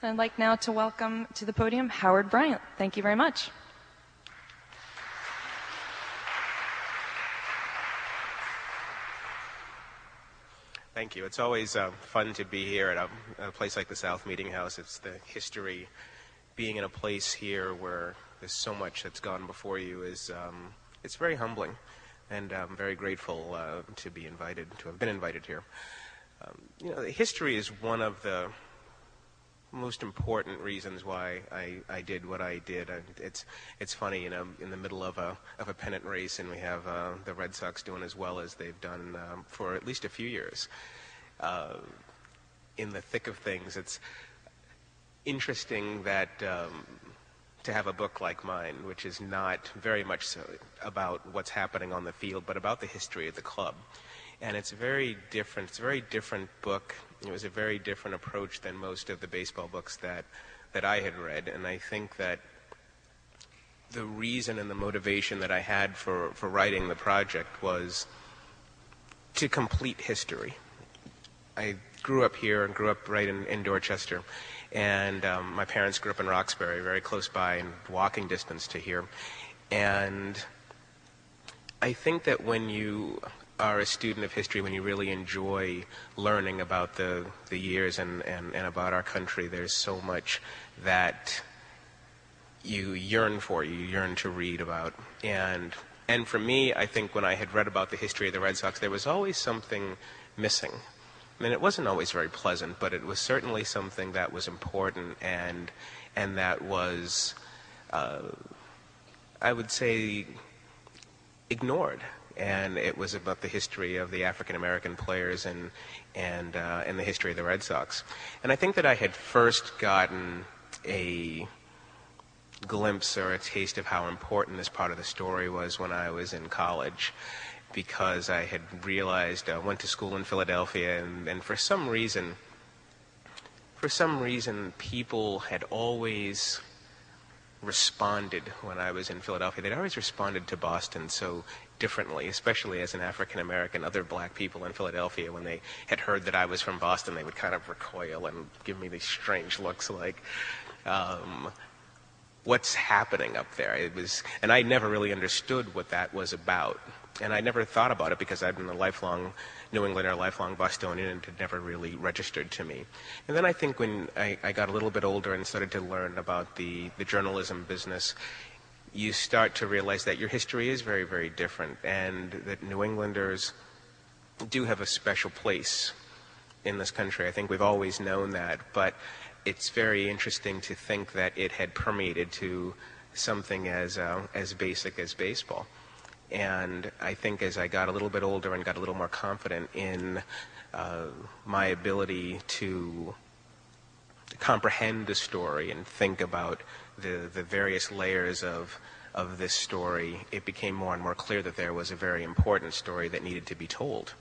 And I'd like now to welcome to the podium Howard Bryant. Thank you very much. Thank you. It's always fun to be here at a place like the South Meeting House. It's the history. Being in a place here where there's so much that's gone before you is it's very humbling, and I'm very grateful to have been invited here. History is one of the most important reasons why I did what I did. It's funny, in the middle of a pennant race, and we have the Red Sox doing as well as they've done for at least a few years. In the thick of things, it's interesting that to have a book like mine, which is not very much so about what's happening on the field, but about the history of the club. And it's very different. It's a very different book. It was a very different approach than most of the baseball books that I had read. And I think that the reason and the motivation that I had for writing the project was to complete history. I grew up here and grew up right in Dorchester. And my parents grew up in Roxbury, very close by and walking distance to here. And I think that when you are a student of history, when you really enjoy learning about the years and about our country, there's so much that you yearn for, you yearn to read about. And for me, I think when I had read about the history of the Red Sox, there was always something missing. I mean, it wasn't always very pleasant, but it was certainly something that was important and that was, I would say, ignored. And it was about the history of the African-American players and the history of the Red Sox. And I think that I had first gotten a glimpse or a taste of how important this part of the story was when I was in college, because I had realized, I went to school in Philadelphia, and for some reason, people had always responded when I was in Philadelphia. They'd always responded to Boston so differently, especially as an African American. Other black people in Philadelphia, when they had heard that I was from Boston, they would kind of recoil and give me these strange looks like, what's happening up there? And I never really understood what that was about. And I never thought about it because I'd been a lifelong New Englander, a lifelong Bostonian, and it never really registered to me. And then I think when I got a little bit older and started to learn about the journalism business, you start to realize that your history is very, very different, and that New Englanders do have a special place in this country. I think we've always known that, but it's very interesting to think that it had permeated to something as basic as baseball. And I think as I got a little bit older and got a little more confident in my ability to comprehend the story and think about the various layers of this story, it became more and more clear that there was a very important story that needed to be told.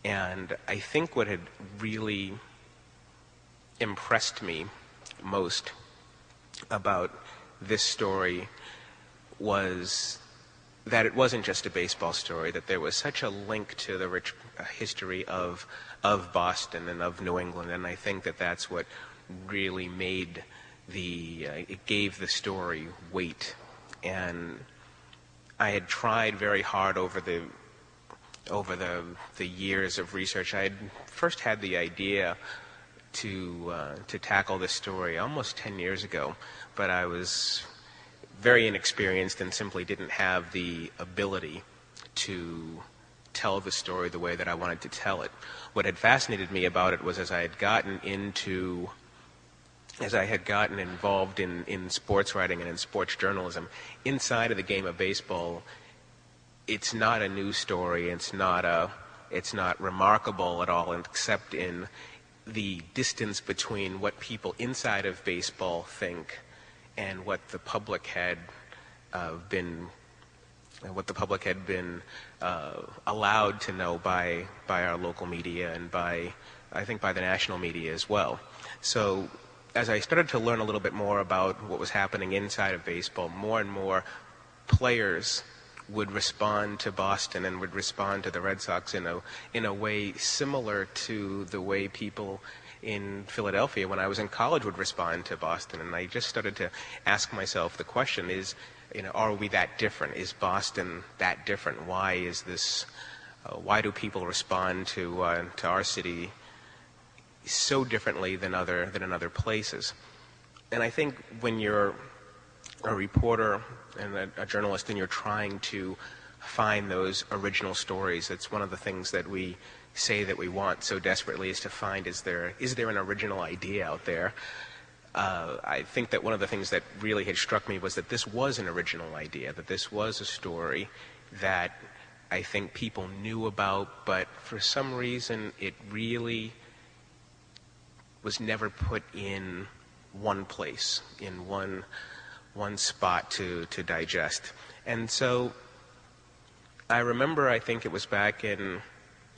And I think what had really impressed me most about this story was that it wasn't just a baseball story, that there was such a link to the rich history of Boston and of New England, and I think that that's what really made it gave the story weight. And I had tried very hard over the years of research. I had first had the idea to tackle this story almost 10 years ago, but I was very inexperienced and simply didn't have the ability to tell the story the way that I wanted to tell it. What had fascinated me about it was as I had gotten involved in sports writing and in sports journalism, inside of the game of baseball, it's not a news story, it's not remarkable at all, except in the distance between what people inside of baseball think and what the public had been allowed to know by our local media and I think by the national media as well. So as I started to learn a little bit more about what was happening inside of baseball, more and more players would respond to Boston and would respond to the Red Sox in a way similar to the way people in Philadelphia when I was in college would respond to Boston, and I just started to ask myself the question: is, are we that different? Is Boston that different? Why is this? Why do people respond to our city so differently than in other places? And I think when you're a reporter and a journalist and you're trying to find those original stories, it's one of the things that we say that we want so desperately, is to find, is there an original idea out there? I think that one of the things that really had struck me was that this was an original idea, that this was a story that I think people knew about, but for some reason it really was never put in one place, in one spot to digest. And so I remember, I think it was back in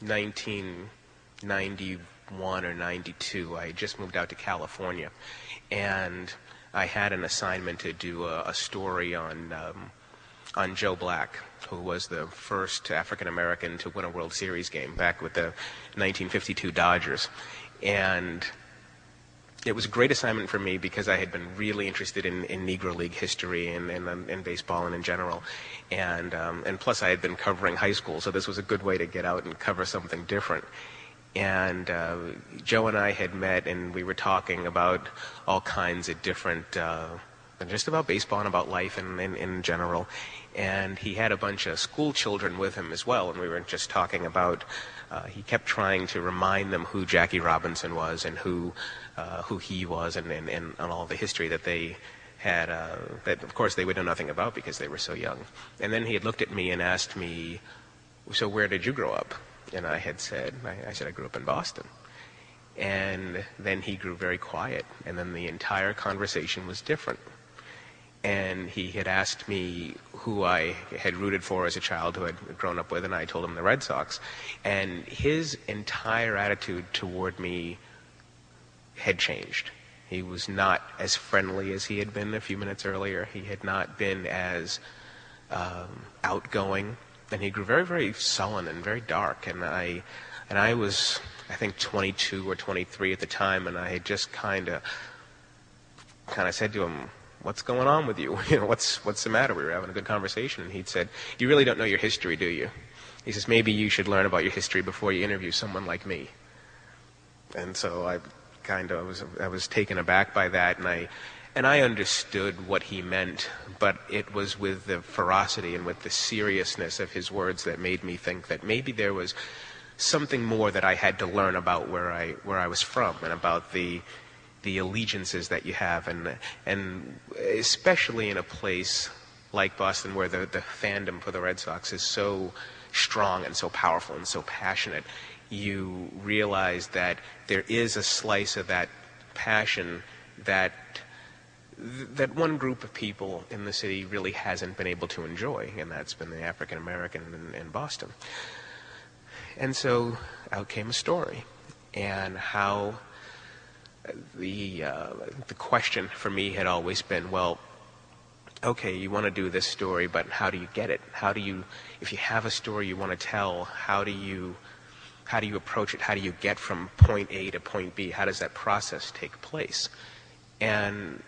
1991 or 92, I had just moved out to California, and I had an assignment to do a story on Joe Black, who was the first African American to win a World Series game back with the 1952 Dodgers. And it was a great assignment for me because I had been really interested in Negro League history and baseball and in general, and plus I had been covering high school, so this was a good way to get out and cover something different. And Joe and I had met, and we were talking about all kinds of different, just about baseball and about life in general. And he had a bunch of school children with him as well, and we were just talking about, he kept trying to remind them who Jackie Robinson was and who he was, and all the history that they had, that of course they would know nothing about because they were so young. And then he had looked at me and asked me, so where did you grow up? And I had said, I grew up in Boston. And then he grew very quiet, and then the entire conversation was different. And he had asked me who I had rooted for as a child, who I'd grown up with, and I told him the Red Sox. And his entire attitude toward me had changed. He was not as friendly as he had been a few minutes earlier. He had not been as outgoing, and he grew very, very sullen and very dark. And I was, I think, 22 or 23 at the time, and I had just kind of said to him, "What's going on with you? What's the matter?" We were having a good conversation, and he'd said, "You really don't know your history, do you?" He says, "Maybe you should learn about your history before you interview someone like me." And so I was taken aback by that, and I understood what he meant, but it was with the ferocity and with the seriousness of his words that made me think that maybe there was something more that I had to learn about where I was from, and about the allegiances that you have, and especially in a place like Boston where the fandom for the Red Sox is so strong and so powerful and so passionate. You realize that there is a slice of that passion that one group of people in the city really hasn't been able to enjoy, and that's been the African American in Boston. And so out came a story, and how the question for me had always been, well, okay, you want to do this story, but how do you get it? How do you, if you have a story you want to tell, how do you approach it? How do you get from point A to point B? How does that process take place? And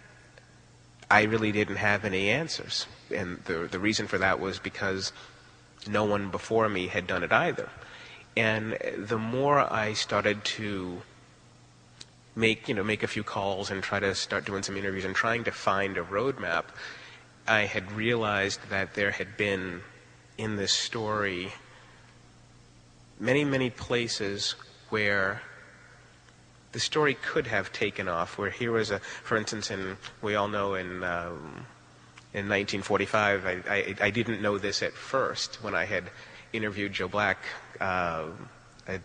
I really didn't have any answers. And the reason for that was because no one before me had done it either. And the more I started to make a few calls and try to start doing some interviews and trying to find a roadmap, I had realized that there had been in this story many, many places where the story could have taken off, where here was for instance, we all know in 1945, I didn't know this at first when I had interviewed Joe Black a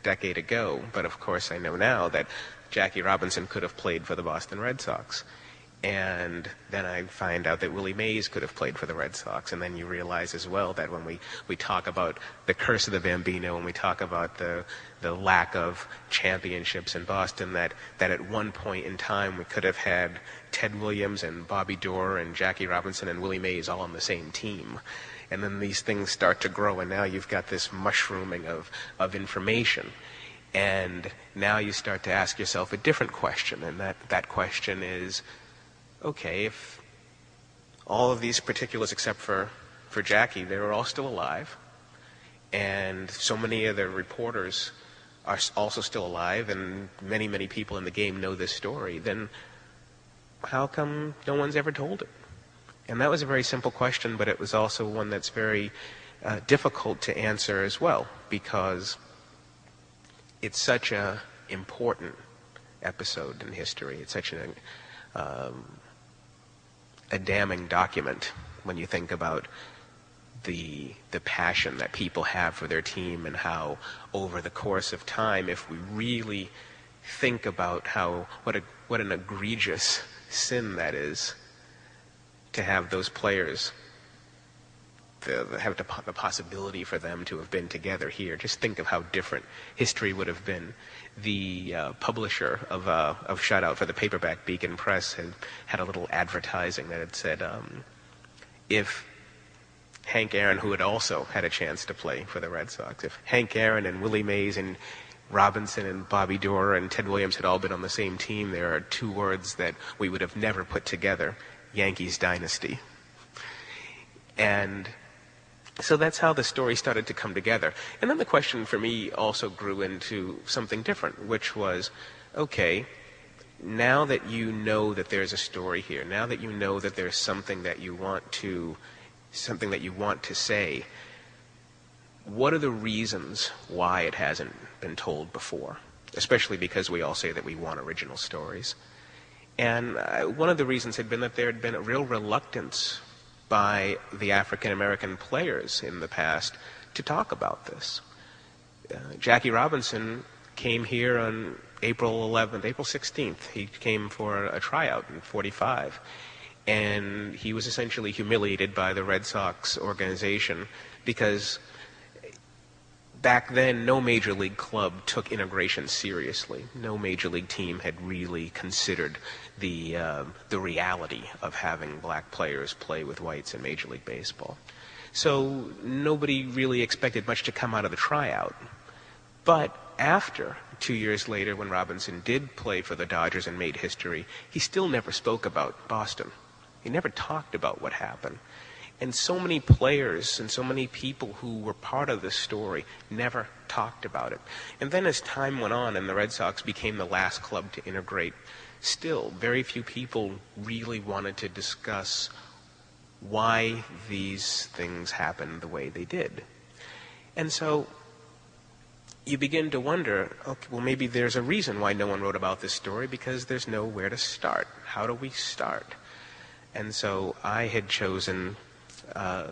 decade ago, but of course I know now that Jackie Robinson could have played for the Boston Red Sox. And then I find out that Willie Mays could have played for the Red Sox. And then you realize as well that when we talk about the curse of the Bambino, and we talk about the lack of championships in Boston, that at one point in time we could have had Ted Williams and Bobby Doerr and Jackie Robinson and Willie Mays all on the same team. And then these things start to grow, and now you've got this mushrooming of information. And now you start to ask yourself a different question, and that question is, okay, if all of these particulars except for Jackie, they were all still alive, and so many of the reporters are also still alive, and many, many people in the game know this story, then how come no one's ever told it? And that was a very simple question, but it was also one that's very difficult to answer as well, because it's such a important episode in history. It's such a damning document when you think about the passion that people have for their team, and how over the course of time, if we really think about what an egregious sin that is to have those players, have the possibility for them to have been together here. Just think of how different history would have been. The publisher of Shutout for the paperback, Beacon Press, had a little advertising that had said, if Hank Aaron, who had also had a chance to play for the Red Sox, if Hank Aaron and Willie Mays and Robinson and Bobby Doerr and Ted Williams had all been on the same team, there are two words that we would have never put together: Yankees dynasty. And so that's how the story started to come together. And then the question for me also grew into something different, which was, okay, now that you know that there's a story here, now that you know that there's something that you want to say, what are the reasons why it hasn't been told before? Especially because we all say that we want original stories. And one of the reasons had been that there had been a real reluctance by the African American players in the past to talk about this. Jackie Robinson came here on April 16th. He came for a tryout in '45. And he was essentially humiliated by the Red Sox organization because back then no major league club took integration seriously. No major league team had really considered the reality of having black players play with whites in Major League Baseball. So nobody really expected much to come out of the tryout. But after, 2 years later, when Robinson did play for the Dodgers and made history, he still never spoke about Boston. He never talked about what happened. And so many players and so many people who were part of this story never talked about it. And then as time went on and the Red Sox became the last club to integrate, still very few people really wanted to discuss why these things happened the way they did. And so you begin to wonder, okay, well, maybe there's a reason why no one wrote about this story, because there's nowhere to start. How do we start? And so I had chosen a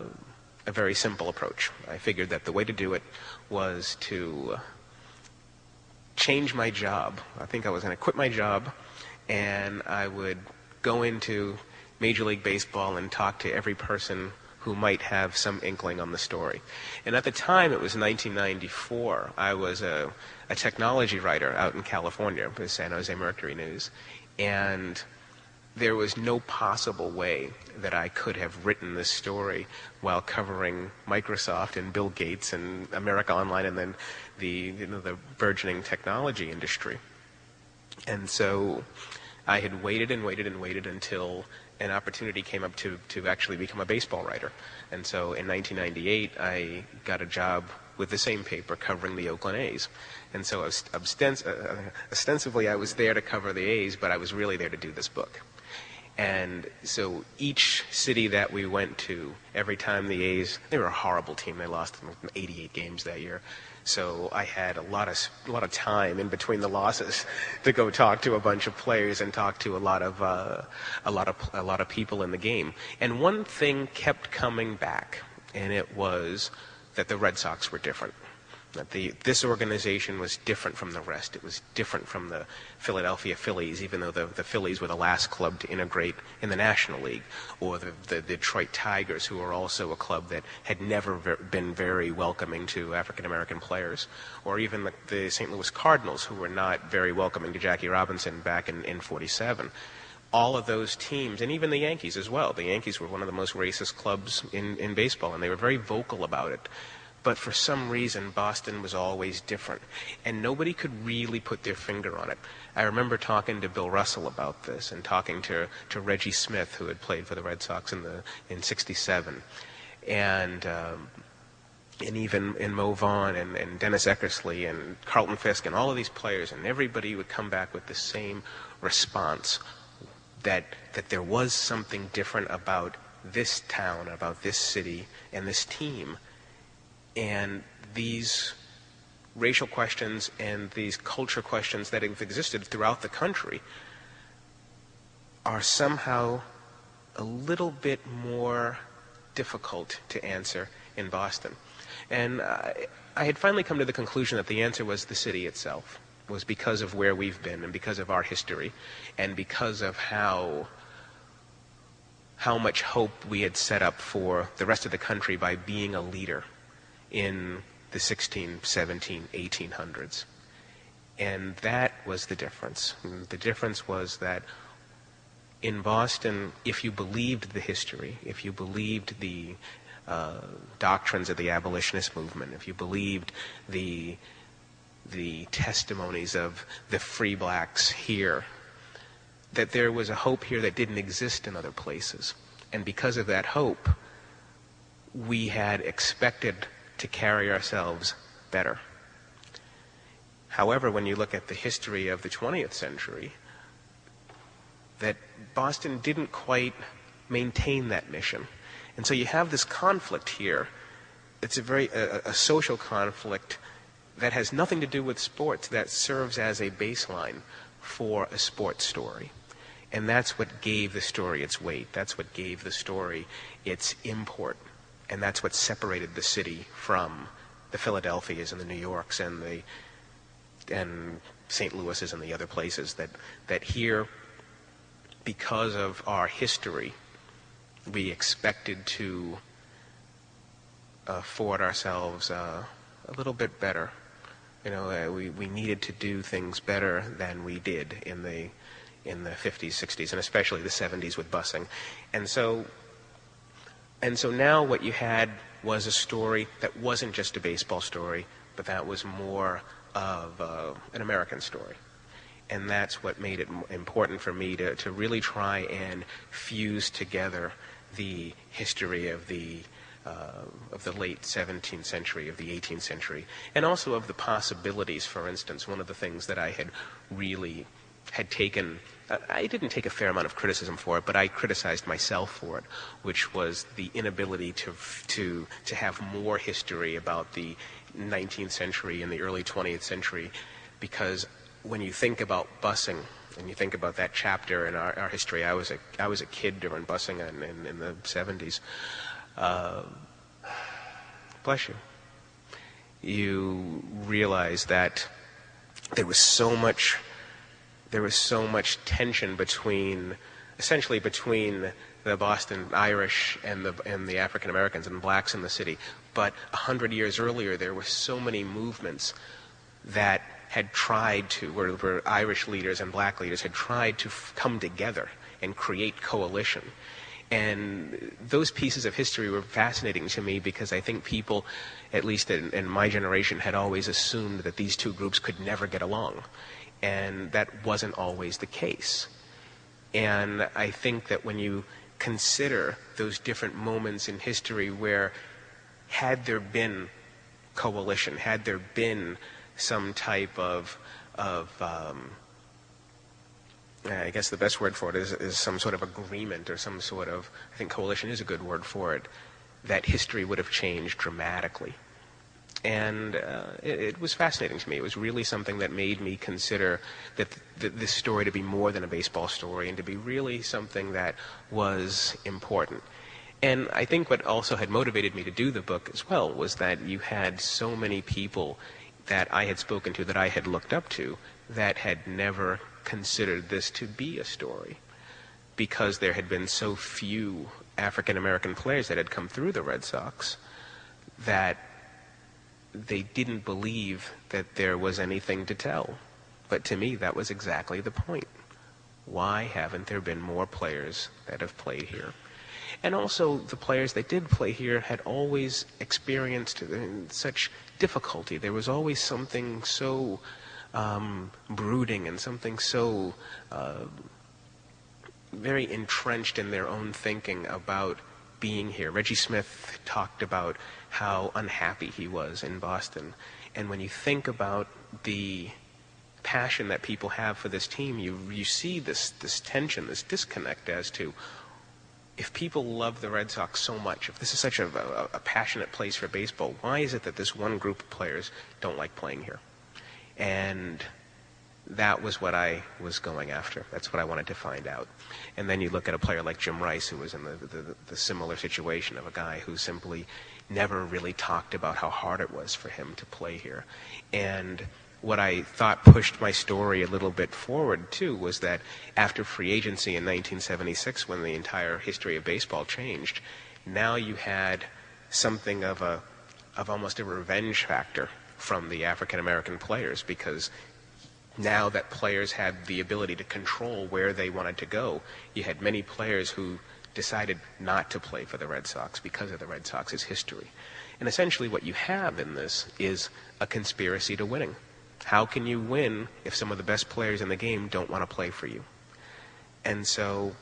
very simple approach. I figured that the way to do it was to change my job. I think I was going to quit my job, and I would go into Major League Baseball and talk to every person who might have some inkling on the story. And at the time, it was 1994. I was a technology writer out in California for the San Jose Mercury News, and there was no possible way that I could have written this story while covering Microsoft and Bill Gates and America Online and then the burgeoning technology industry. And so I had waited and waited and waited until an opportunity came up to actually become a baseball writer. And so in 1998, I got a job with the same paper covering the Oakland A's. And so ostensibly I was there to cover the A's, but I was really there to do this book. And so each city that we went to, every time the A's, they were a horrible team. They lost 88 games that year. So I had a lot of time in between the losses to go talk to a bunch of players and talk to a lot of people in the game. And one thing kept coming back, and it was that the Red Sox were different. That this organization was different from the rest. It was different from the Philadelphia Phillies, even though the Phillies were the last club to integrate in the National League, or the Detroit Tigers, who were also a club that had never been very welcoming to African-American players, or even the St. Louis Cardinals, who were not very welcoming to Jackie Robinson back in '47. All of those teams, and even the Yankees as well. The Yankees were one of the most racist clubs in baseball, and they were very vocal about it. but for some reason Boston was always different, and nobody could really put their finger on it. I remember talking to Bill Russell about this, and talking to Reggie Smith, who had played for the Red Sox in '67, and even in Mo Vaughn and Dennis Eckersley and Carlton Fisk and all of these players, and everybody would come back with the same response, that there was something different about this town, about this city, and this team. And these racial questions and these culture questions that have existed throughout the country are somehow a little bit more difficult to answer in Boston. And I had finally come to the conclusion that the answer was the city itself, was because of where we've been and because of our history and because of how much hope we had set up for the rest of the country by being a leader in the 16, 17, 1800s. And that was the difference. And the difference was that in Boston, if you believed the history, if you believed the doctrines of the abolitionist movement, if you believed the testimonies of the free blacks here, that there was a hope here that didn't exist in other places. And because of that hope, we had expected to carry ourselves better. However, when you look at the history of the 20th century, that Boston didn't quite maintain that mission. And so you have this conflict here. It's a social conflict that has nothing to do with sports, that serves as a baseline for a sports story. And that's what gave the story its weight. That's what gave the story its import. And that's what separated the city from the Philadelphias and the New Yorks and St. Louis's and the other places. That here, because of our history, we expected to afford ourselves a little bit better. You know, we needed to do things better than we did in the 50s, 60s, and especially the 70s with busing. And so now what you had was a story that wasn't just a baseball story, but that was more of an American story. And that's what made it important for me to really try and fuse together the history of the late 17th century, of the 18th century, and also of the possibilities. For instance, one of the things that I had really taken, I didn't take a fair amount of criticism for it, but I criticized myself for it, which was the inability to have more history about the 19th century and the early 20th century, because when you think about busing and you think about that chapter in our history, I was a kid during busing in the 70s. Bless you. You realize that there was so much tension essentially between the Boston Irish and the African Americans and blacks in the city. But 100 years earlier, there were so many movements that had tried to, where Irish leaders and black leaders had tried to come together and create coalition. And those pieces of history were fascinating to me because I think people, at least in my generation, had always assumed that these two groups could never get along. And that wasn't always the case. And I think that when you consider those different moments in history where, had there been coalition, had there been some type of I guess the best word for it is some sort of agreement or some sort of, I think coalition is a good word for it, that history would have changed dramatically. And it was fascinating to me. It was really something that made me consider that this story to be more than a baseball story and to be really something that was important. And I think what also had motivated me to do the book as well was that you had so many people that I had spoken to, that I had looked up to, that had never considered this to be a story, because there had been so few African American players that had come through the Red Sox that they didn't believe that there was anything to tell. But to me, that was exactly the point. Why haven't there been more players that have played here? And also, the players that did play here had always experienced such difficulty. There was always something so brooding and something so very entrenched in their own thinking about being here. Reggie Smith talked about how unhappy he was in Boston. And when you think about the passion that people have for this team, you see this tension, this disconnect as to, if people love the Red Sox so much, if this is such a passionate place for baseball, why is it that this one group of players don't like playing here? And that was what I was going after. That's what I wanted to find out. And then you look at a player like Jim Rice, who was in the similar situation of a guy who simply never really talked about how hard it was for him to play here. And what I thought pushed my story a little bit forward, too, was that after free agency in 1976, when the entire history of baseball changed, now you had something of almost a revenge factor from the African-American players, because now that players had the ability to control where they wanted to go, you had many players who decided not to play for the Red Sox because of the Red Sox's history. And essentially what you have in this is a conspiracy to winning. How can you win if some of the best players in the game don't want to play for you? And so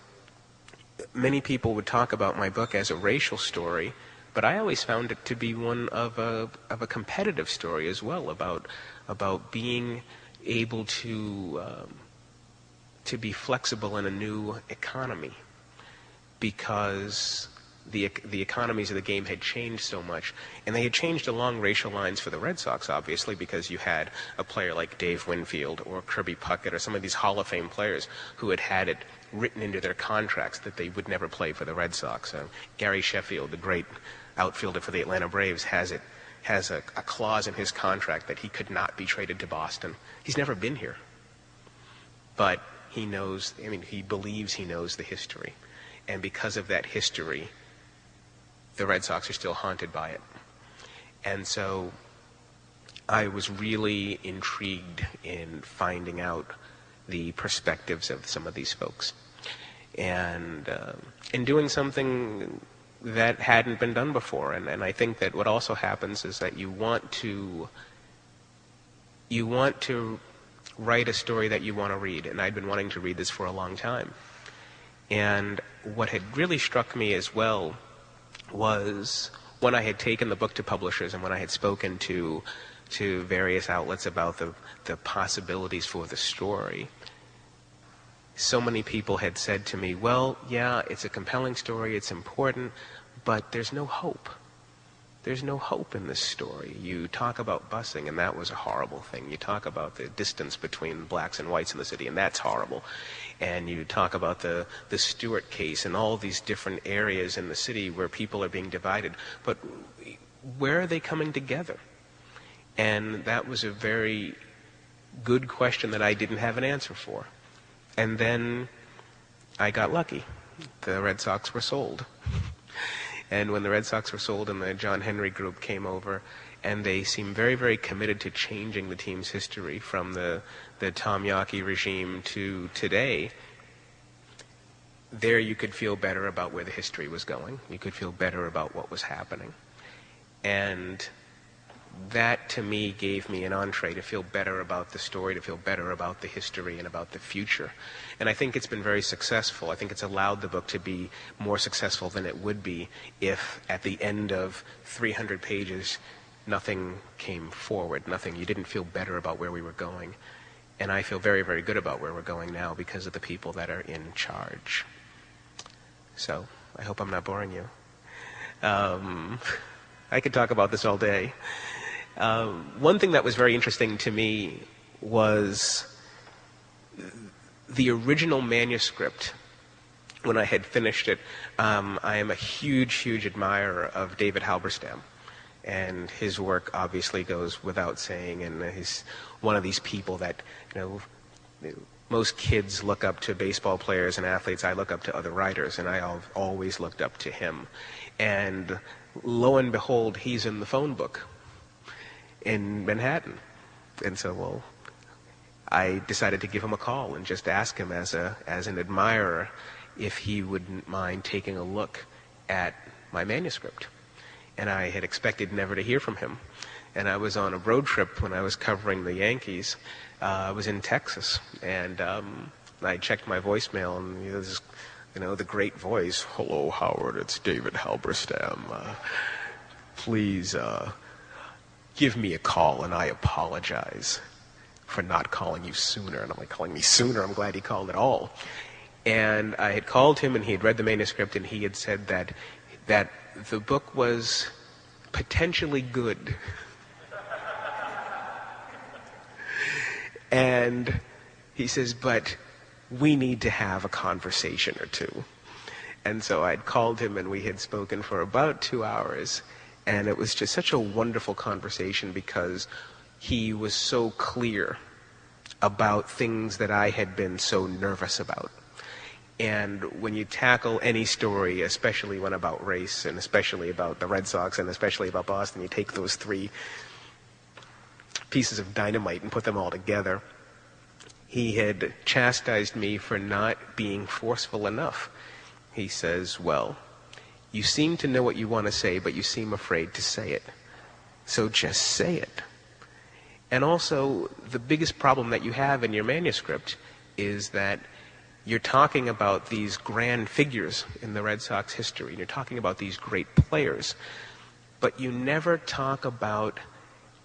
many people would talk about my book as a racial story, but I always found it to be one of a competitive story as well, about being able to be flexible in a new economy, because the economies of the game had changed so much, and they had changed along racial lines for the Red Sox, obviously, because you had a player like Dave Winfield or Kirby Puckett or some of these Hall of Fame players who had it written into their contracts that they would never play for the Red Sox. Gary Sheffield, the great outfielder for the Atlanta Braves, has a clause in his contract that he could not be traded to Boston. He's never been here. But he knows, he believes he knows the history. And because of that history, the Red Sox are still haunted by it. And so I was really intrigued in finding out the perspectives of some of these folks. And in doing something that hadn't been done before. And I think that what also happens is that you want to write a story that you want to read. And I'd been wanting to read this for a long time. And what had really struck me as well was when I had taken the book to publishers and when I had spoken to various outlets about the possibilities for the story, so many people had said to me, well, yeah, it's a compelling story, it's important, but there's no hope. There's no hope in this story. You talk about busing, and that was a horrible thing. You talk about the distance between blacks and whites in the city, and that's horrible. And you talk about the Stewart case and all these different areas in the city where people are being divided. But where are they coming together? And that was a very good question that I didn't have an answer for. And then I got lucky. The Red Sox were sold. And when the Red Sox were sold and the John Henry Group came over, and they seemed very, very committed to changing the team's history from the Tom Yawkey regime to today, there you could feel better about where the history was going. You could feel better about what was happening. And that, to me, gave me an entree to feel better about the story, to feel better about the history and about the future. And I think it's been very successful. I think it's allowed the book to be more successful than it would be if, at the end of 300 pages, nothing came forward, you didn't feel better about where we were going. And I feel very, very good about where we're going now because of the people that are in charge. So, I hope I'm not boring you. I could talk about this all day. One thing that was very interesting to me was the original manuscript. When I had finished it, I am a huge, huge admirer of David Halberstam. And his work obviously goes without saying, and he's one of these people that, most kids look up to baseball players and athletes. I look up to other writers, and I always looked up to him. And lo and behold, he's in the phone book in Manhattan. And so, well, I decided to give him a call and just ask him as an admirer if he wouldn't mind taking a look at my manuscript. And I had expected never to hear from him. And I was on a road trip when I was covering the Yankees. I was in Texas, and I checked my voicemail, and this, the great voice, "Hello, Howard, it's David Halberstam. Please give me a call, and I apologize for not calling you sooner." And I'm like, calling me sooner? I'm glad he called at all. And I had called him, and he had read the manuscript, and he had said that the book was potentially good. And he says, but we need to have a conversation or two. And so I'd called him, and we had spoken for about 2 hours. And it was just such a wonderful conversation because he was so clear about things that I had been so nervous about. And when you tackle any story, especially one about race, and especially about the Red Sox, and especially about Boston, you take those three pieces of dynamite and put them all together. He had chastised me for not being forceful enough. He says, well, you seem to know what you want to say, but you seem afraid to say it. So just say it. And also, the biggest problem that you have in your manuscript is that you're talking about these grand figures in the Red Sox history, and you're talking about these great players, but you never talk about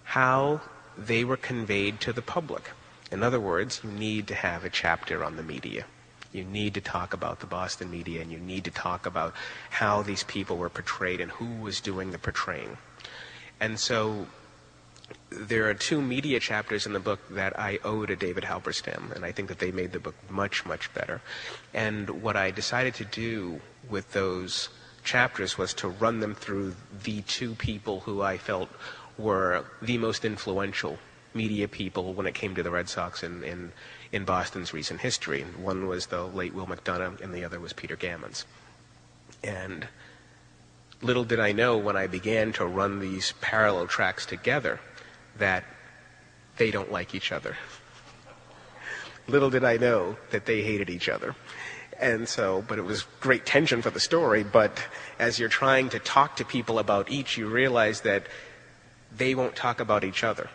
how they were conveyed to the public. In other words, you need to have a chapter on the media. You need to talk about the Boston media, and you need to talk about how these people were portrayed and who was doing the portraying. And so there are 2 media chapters in the book that I owe to David Halberstam, and I think that they made the book much, much better. And what I decided to do with those chapters was to run them through the 2 people who I felt were the most influential media people when it came to the Red Sox in Boston's recent history. One was the late Will McDonough, and the other was Peter Gammons. And little did I know when I began to run these parallel tracks together that they don't like each other. Little did I know that they hated each other. And so, but it was great tension for the story, but as you're trying to talk to people about each, you realize that they won't talk about each other.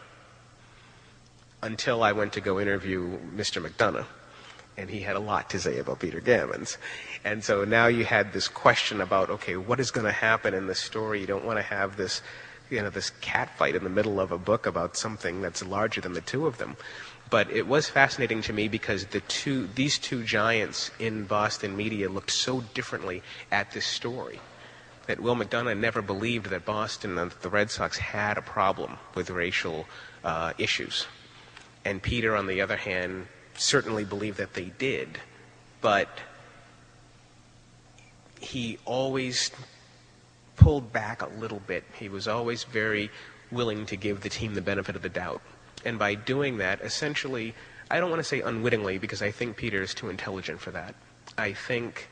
Until I went to go interview Mr. McDonough, and he had a lot to say about Peter Gammons. And so now you had this question about, okay, what is going to happen in the story? You don't want to have this, this catfight in the middle of a book about something that's larger than the 2 of them. But it was fascinating to me because these two giants in Boston media looked so differently at this story. That Will McDonough never believed that Boston and the Red Sox had a problem with racial issues. And Peter, on the other hand, certainly believed that they did, but he always pulled back a little bit. He was always very willing to give the team the benefit of the doubt. And by doing that, essentially, I don't want to say unwittingly, because I think Peter is too intelligent for that. I think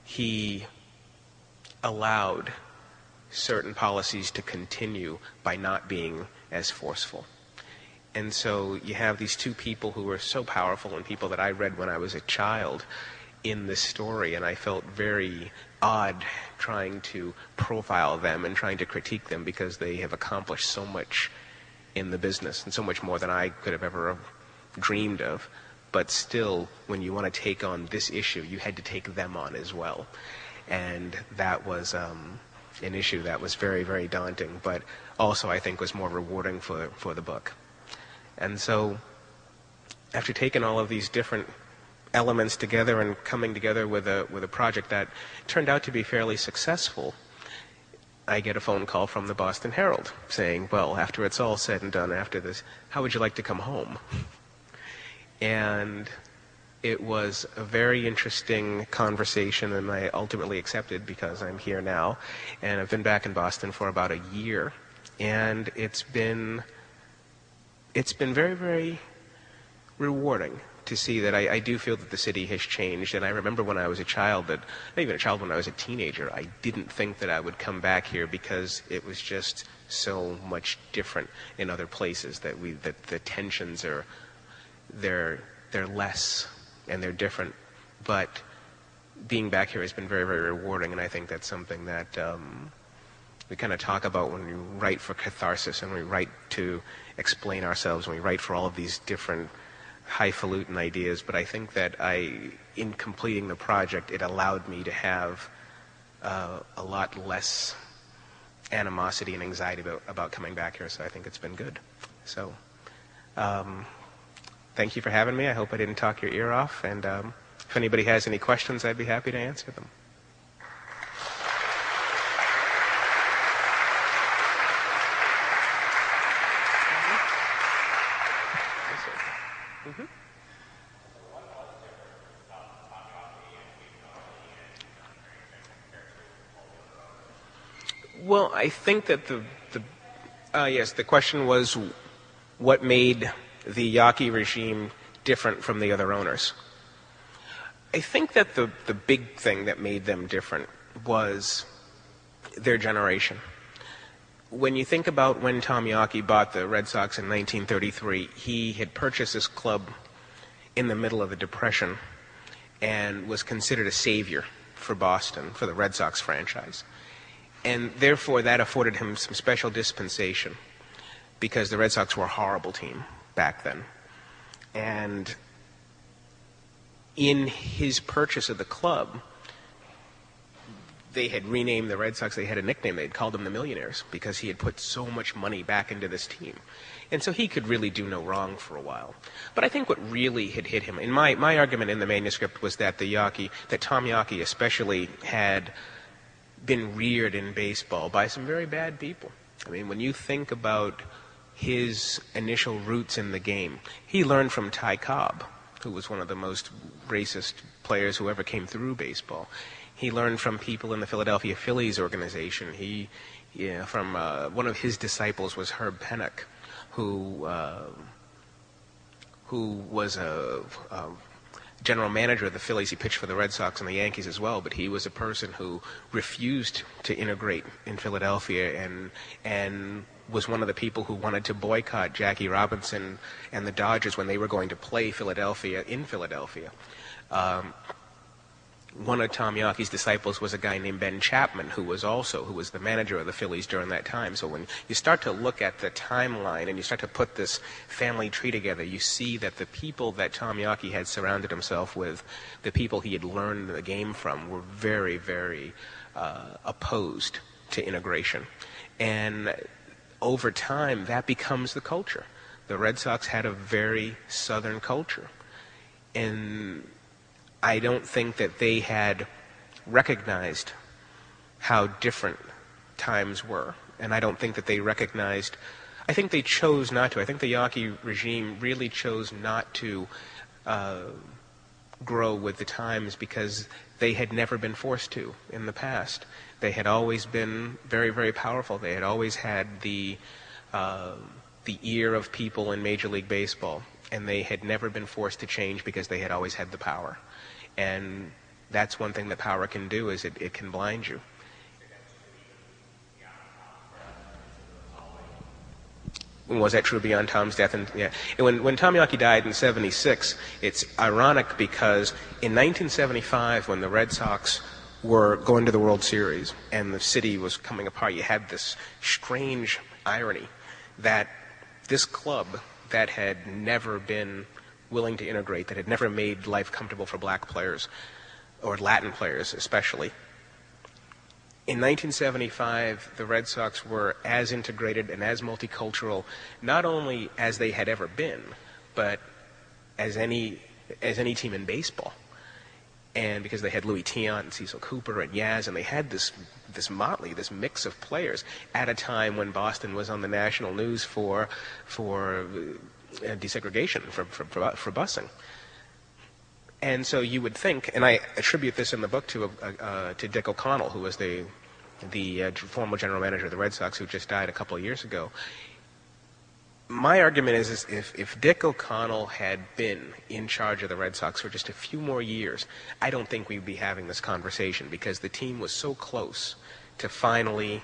he allowed certain policies to continue by not being as forceful. And so you have these 2 people who were so powerful and people that I read when I was a child in this story, and I felt very odd trying to profile them and trying to critique them because they have accomplished so much in the business and so much more than I could have ever dreamed of. But still, when you want to take on this issue, you had to take them on as well. And that was an issue that was very, very daunting, but also I think was more rewarding for the book. And so after taking all of these different elements together and coming together with a project that turned out to be fairly successful, I get a phone call from the Boston Herald saying, well, after it's all said and done after this, how would you like to come home? And it was a very interesting conversation, and I ultimately accepted because I'm here now, and I've been back in Boston for about a year, and it's been very, very rewarding to see that I do feel that the city has changed. And I remember when I was a child, not even a child, when I was a teenager, I didn't think that I would come back here because it was just so much different in other places, that the tensions they're less and they're different. But being back here has been very, very rewarding, and I think that's something that we kind of talk about when we write for catharsis and we write to explain ourselves and we write for all of these different highfalutin ideas. But I think that in completing the project, it allowed me to have a lot less animosity and anxiety about coming back here, so I think it's been good. So thank you for having me. I hope I didn't talk your ear off, and if anybody has any questions, I'd be happy to answer them. Well, I think that the question was what made the Yawkey regime different from the other owners. I think that the big thing that made them different was their generation. When you think about when Tom Yawkey bought the Red Sox in 1933, he had purchased this club in the middle of the Depression and was considered a savior for Boston, for the Red Sox franchise. And therefore, that afforded him some special dispensation because the Red Sox were a horrible team back then. And in his purchase of the club, they had renamed the Red Sox. They had a nickname. They had called them the Millionaires because he had put so much money back into this team. And so he could really do no wrong for a while. But I think what really had hit him, and my argument in the manuscript was that Tom Yawkey especially had been reared in baseball by some very bad people. I mean, when you think about his initial roots in the game, he learned from Ty Cobb, who was one of the most racist players who ever came through baseball. He learned from people in the Philadelphia Phillies organization. From one of his disciples was Herb Pennock, who was a general manager of the Phillies. He pitched for the Red Sox and the Yankees as well, but he was a person who refused to integrate in Philadelphia and was one of the people who wanted to boycott Jackie Robinson and the Dodgers when they were going to play Philadelphia in Philadelphia. One of Tom Yawkey's disciples was a guy named Ben Chapman, who was the manager of the Phillies during that time. So when you start to look at the timeline and you start to put this family tree together, you see that the people that Tom Yawkey had surrounded himself with, the people he had learned the game from, were very, very opposed to integration. And over time, that becomes the culture. The Red Sox had a very Southern culture. And I don't think that they had recognized how different times were. And I don't think that they recognized, I think they chose not to. I think the Yawkey regime really chose not to grow with the times because they had never been forced to in the past. They had always been very, very powerful. They had always had the ear of people in Major League Baseball. And they had never been forced to change because they had always had the power. And that's one thing that power can do, is it can blind you. Was that true beyond Tom's death? And when Tom Yawkey died in '76, it's ironic because in 1975, when the Red Sox were going to the World Series and the city was coming apart, you had this strange irony that this club that had never been willing to integrate, that had never made life comfortable for black players, or Latin players especially. In 1975, the Red Sox were as integrated and as multicultural, not only as they had ever been, but as any team in baseball. And because they had Louis Tiant and Cecil Cooper and Yaz, and they had this motley, this mix of players at a time when Boston was on the national news for desegregation, for busing. And so you would think, and I attribute this in the book to Dick O'Connell, who was the former general manager of the Red Sox, who just died a couple of years ago. My argument is if Dick O'Connell had been in charge of the Red Sox for just a few more years, I don't think we'd be having this conversation, because the team was so close to finally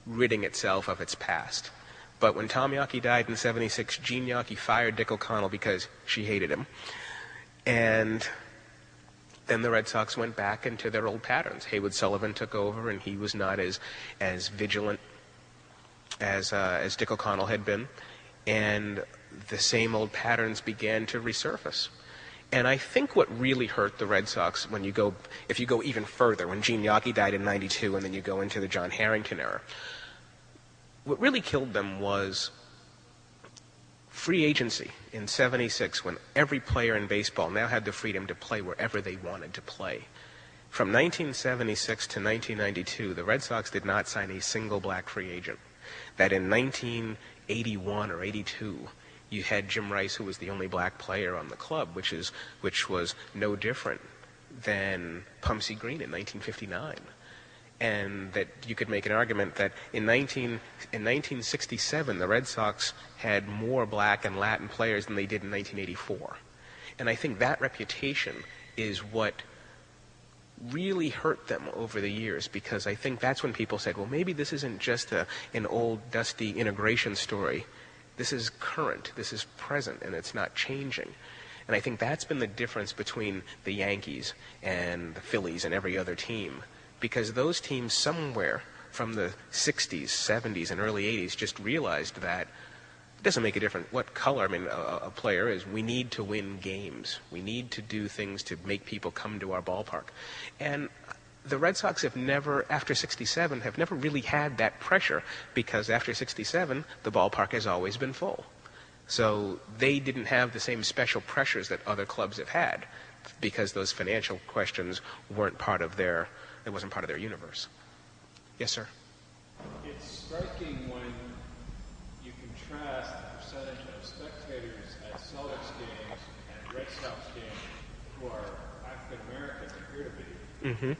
ridding itself of its past. But when Tom Yawkey died in '76, Gene Yawkey fired Dick O'Connell because she hated him. And then the Red Sox went back into their old patterns. Haywood Sullivan took over, and he was not as vigilant as Dick O'Connell had been, and the same old patterns began to resurface. And I think what really hurt the Red Sox if you go even further, when Gene Yawkey died in '92, and then you go into the John Harrington era, what really killed them was free agency in '76, when every player in baseball now had the freedom to play wherever they wanted to play. From 1976 to 1992, the Red Sox did not sign a single black free agent. That in 1981 or 82, you had Jim Rice, who was the only black player on the club, which was no different than Pumsey Green in 1959. And that you could make an argument that in 1967, the Red Sox had more black and Latin players than they did in 1984. And I think that reputation is what really hurt them over the years, because I think that's when people said, well, maybe this isn't just an old, dusty integration story. This is current, this is present, and it's not changing. And I think that's been the difference between the Yankees and the Phillies and every other team, because those teams somewhere from the 60s, 70s, and early 80s just realized that it doesn't make a difference what color a player is. We need to win games. We need to do things to make people come to our ballpark. And the Red Sox have never, after '67, have never really had that pressure, because after '67, the ballpark has always been full. So they didn't have the same special pressures that other clubs have had, because those financial questions wasn't part of their universe. Yes, sir? It's striking when you contrast the percentage of spectators at Celtics games and Red Sox games who are African American, appear to be. Mm-hmm.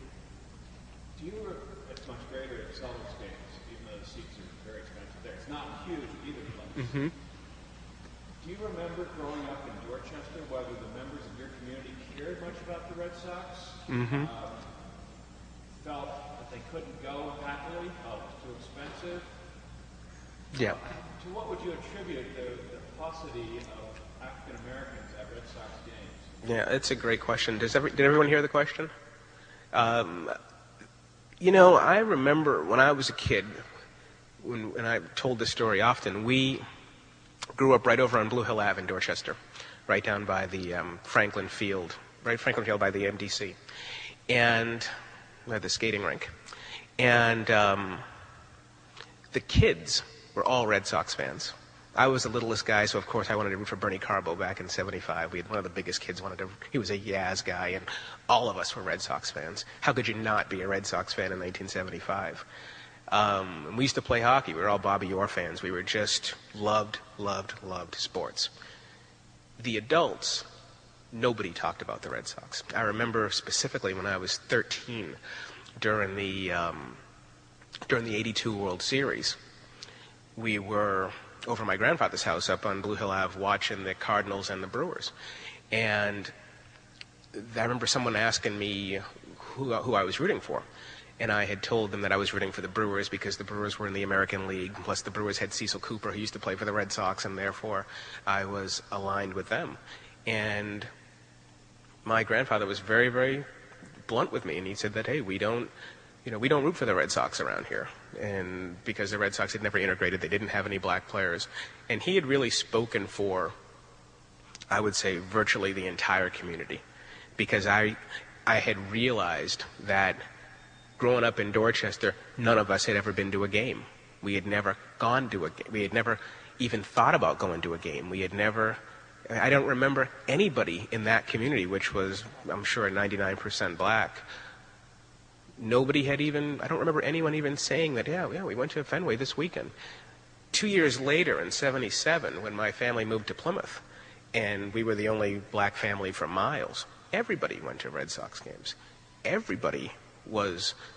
It's much greater at Celtics games, even though the seats are very expensive there. It's not huge at either place. Mm-hmm. Do you remember growing up in Dorchester whether the members of your community cared much about the Red Sox? Mm-hmm. Felt that they couldn't go happily, felt it was too expensive? Yeah. To what would you attribute the paucity of African Americans at Red Sox games? Yeah, it's a great question. Did everyone hear the question? I remember when I was a kid, when I told this story often, we grew up right over on Blue Hill Ave in Dorchester, right down by the Franklin Field by the MDC, and the skating rink. And the kids were all Red Sox fans. I was the littlest guy, so of course I wanted to root for Bernie Carbo back in '75. We had one of the biggest kids he was a Yaz guy, and all of us were Red Sox fans. How could you not be a Red Sox fan in 1975? And we used to play hockey. We were all Bobby Orr fans. We were just loved sports. The adults, nobody talked about the Red Sox. I remember specifically when I was 13 during the '82 World Series, we were over my grandfather's house up on Blue Hill Ave watching the Cardinals and the Brewers. And I remember someone asking me who I was rooting for. And I had told them that I was rooting for the Brewers because the Brewers were in the American League. Plus the Brewers had Cecil Cooper, who used to play for the Red Sox, and therefore I was aligned with them. And my grandfather was very, very blunt with me, and he said that, hey, we don't root for the Red Sox around here. And because the Red Sox had never integrated, they didn't have any black players. And he had really spoken for, I would say, virtually the entire community. Because I had realized that growing up in Dorchester, none of us had ever been to a game. We had never gone to a game. We had never even thought about going to a game. I don't remember anybody in that community, which was, I'm sure, 99% black. I don't remember anyone even saying that, yeah, we went to Fenway this weekend. 2 years later, in '77, when my family moved to Plymouth, and we were the only black family for miles, everybody went to Red Sox games. Everybody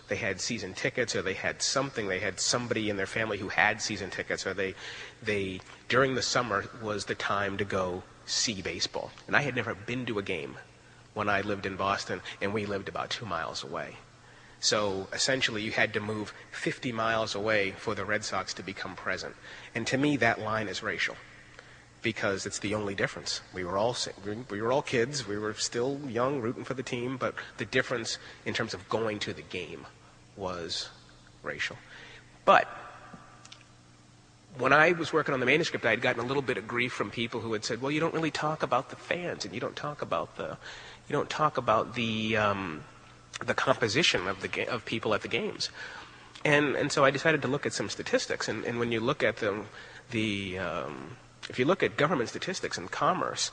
they had season tickets, or they had somebody in their family who had season tickets, or they during the summer was the time to go see baseball. And I had never been to a game when I lived in Boston, and we lived about 2 miles away. So essentially you had to move 50 miles away for the Red Sox to become present. And to me, that line is racial. because it's the only difference. We were all kids. We were still young, rooting for the team, but the difference in terms of going to the game was racial. But when I was working on the manuscript, I had gotten a little bit of grief from people who had said, "Well, you don't really talk about the fans, and you don't talk about the composition of people at the games." And so I decided to look at some statistics. And when you look at if you look at government statistics and commerce,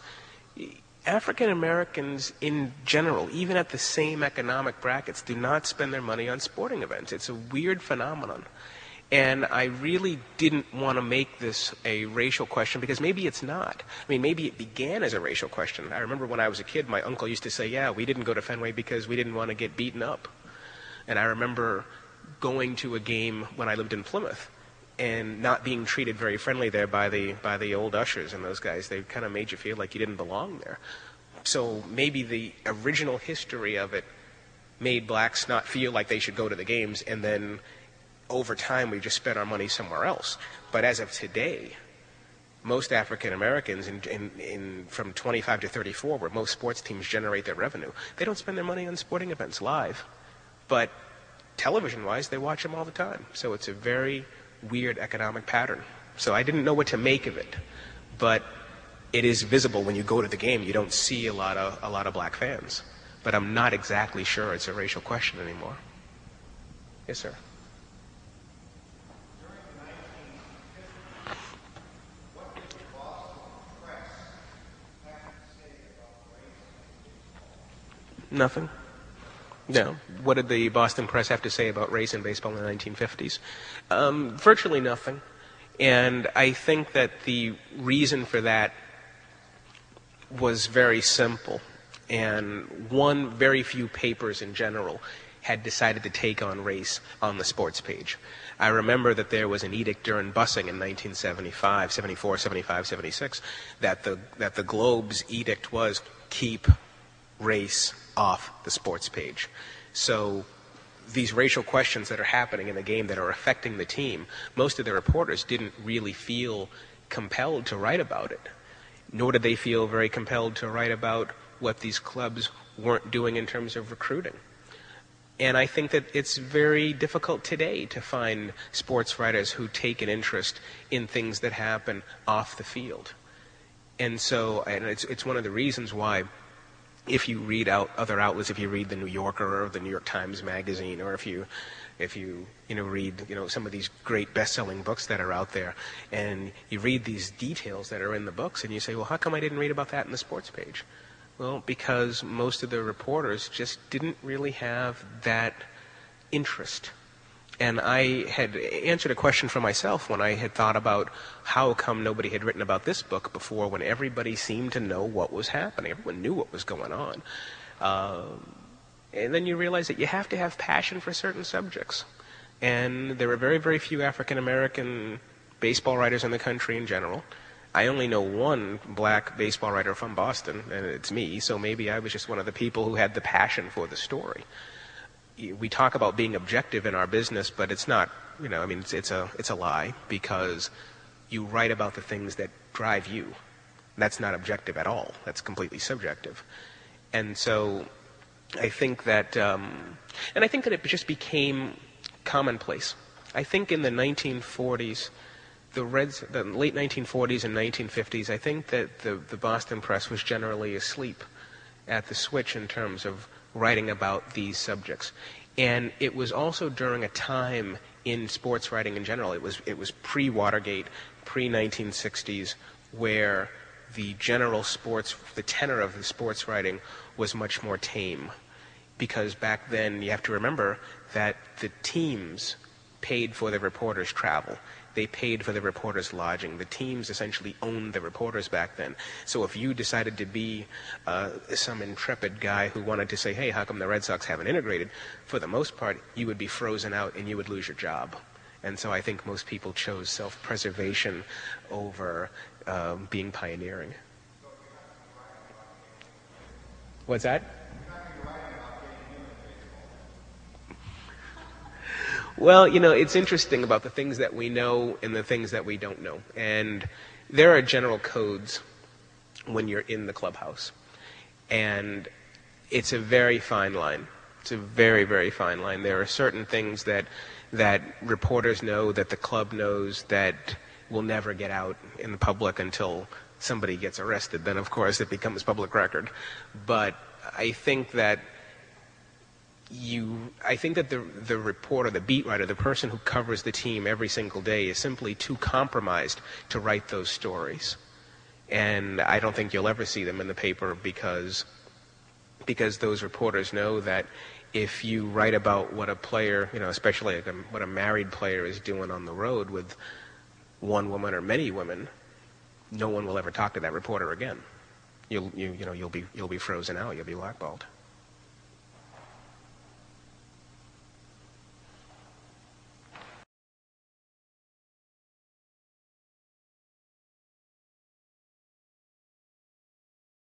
African Americans in general, even at the same economic brackets, do not spend their money on sporting events. It's a weird phenomenon. And I really didn't want to make this a racial question, because maybe it's not. I mean, maybe it began as a racial question. I remember when I was a kid, my uncle used to say, "Yeah, we didn't go to Fenway because we didn't want to get beaten up." And I remember going to a game when I lived in Plymouth and not being treated very friendly there by the old ushers and those guys. They kind of made you feel like you didn't belong there. So maybe the original history of it made blacks not feel like they should go to the games, and then over time we just spent our money somewhere else. But as of today, most African Americans from 25 to 34, where most sports teams generate their revenue, they don't spend their money on sporting events live. But television-wise, they watch them all the time. So it's a very weird economic pattern. So I didn't know what to make of it, but it is visible when you go to the game. You don't see a lot of black fans. But I'm not exactly sure it's a racial question anymore. Yes, sir. Nothing. No. What did the Boston press have to say about race in baseball in the 1950s? Virtually nothing. And I think that the reason for that was very simple. And very few papers in general had decided to take on race on the sports page. I remember that there was an edict during busing in 1975, 74, 75, 76, that the Globe's edict was keep race off the sports page. So these racial questions that are happening in the game that are affecting the team, most of the reporters didn't really feel compelled to write about it, nor did they feel very compelled to write about what these clubs weren't doing in terms of recruiting. And I think that it's very difficult today to find sports writers who take an interest in things that happen off the field. And it's one of the reasons why, if you read out other outlets, if you read the New Yorker or the New York Times Magazine, or if you read some of these great best-selling books that are out there, and you read these details that are in the books, and you say, well, how come I didn't read about that in the sports page? Well, because most of the reporters just didn't really have that interest. And I had answered a question for myself when I had thought about how come nobody had written about this book before, when everybody seemed to know what was happening. Everyone knew what was going on. And then you realize that you have to have passion for certain subjects. And there are very, very few African-American baseball writers in the country in general. I only know one black baseball writer from Boston, and it's me, so maybe I was just one of the people who had the passion for the story. We talk about being objective in our business, but it's not, it's a lie, because you write about the things that drive you. That's not objective at all. That's completely subjective. And so I think that, it just became commonplace. I think in the 1940s, the late 1940s and 1950s, I think that the Boston press was generally asleep at the switch in terms of writing about these subjects. And it was also during a time in sports writing in general, it was pre-Watergate, pre-1960s, where the tenor of the sports writing was much more tame. Because back then, you have to remember that the teams paid for the reporters' travel. They paid for the reporters' lodging. The teams essentially owned the reporters back then. So if you decided to be some intrepid guy who wanted to say, hey, how come the Red Sox haven't integrated? For the most part, you would be frozen out and you would lose your job. And so I think most people chose self-preservation over being pioneering. What's that? Well, it's interesting about the things that we know and the things that we don't know. And there are general codes when you're in the clubhouse. And it's a very fine line. It's a very, very fine line. There are certain things that reporters know, that the club knows, that will never get out in the public until somebody gets arrested. Then, of course, it becomes public record. But I think that the reporter, the beat writer, the person who covers the team every single day is simply too compromised to write those stories. And I don't think you'll ever see them in the paper because those reporters know that if you write about what a player, especially what a married player is doing on the road with one woman or many women, no one will ever talk to that reporter again. You'll be frozen out. You'll be blackballed.